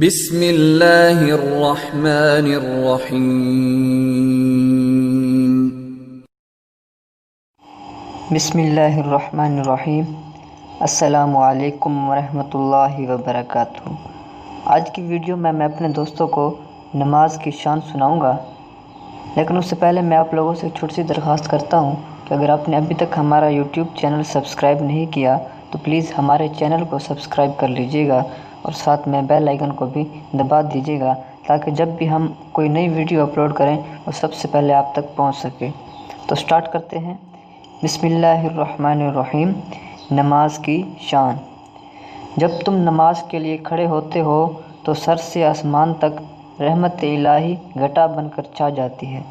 بسم اللہ الرحمن الرحیم۔ بسم اللہ الرحمن الرحیم۔ السلام علیکم ورحمۃ اللہ وبرکاتہ۔ آج کی ویڈیو میں اپنے دوستوں کو نماز کی شان سناؤں گا، لیکن اس سے پہلے میں آپ لوگوں سے ایک چھوٹی سی درخواست کرتا ہوں کہ اگر آپ نے ابھی تک ہمارا یوٹیوب چینل سبسکرائب نہیں کیا تو پلیز ہمارے چینل کو سبسکرائب کر لیجیے گا اور ساتھ میں بیل آئیکن کو بھی دبا دیجیے گا تاکہ جب بھی ہم کوئی نئی ویڈیو اپلوڈ کریں وہ سب سے پہلے آپ تک پہنچ سکے۔ تو سٹارٹ کرتے ہیں۔ بسم اللہ الرحمن الرحیم۔ نماز کی شان۔ جب تم نماز کے لیے کھڑے ہوتے ہو تو سر سے آسمان تک رحمت الہی گھٹا بن کر چھا جاتی ہے۔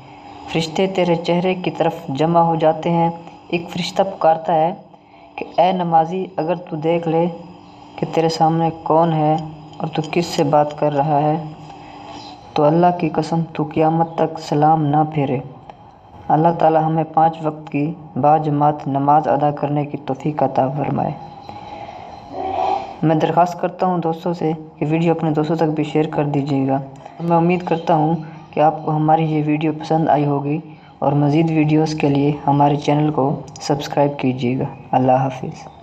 فرشتے تیرے چہرے کی طرف جمع ہو جاتے ہیں۔ ایک فرشتہ پکارتا ہے کہ اے نمازی، اگر تو دیکھ لے کہ تیرے سامنے کون ہے اور تو کس سے بات کر رہا ہے تو اللہ کی قسم تو قیامت تک سلام نہ پھیرے۔ اللہ تعالی ہمیں 5 وقت کی باجماعت نماز ادا کرنے کی توفیق عطا فرمائے۔ میں درخواست کرتا ہوں دوستوں سے کہ ویڈیو اپنے دوستوں تک بھی شیئر کر دیجیے گا۔ میں امید کرتا ہوں کہ آپ کو ہماری یہ ویڈیو پسند آئی ہوگی اور مزید ویڈیوز کے لیے ہمارے چینل کو سبسکرائب کیجیے گا۔ اللہ حافظ۔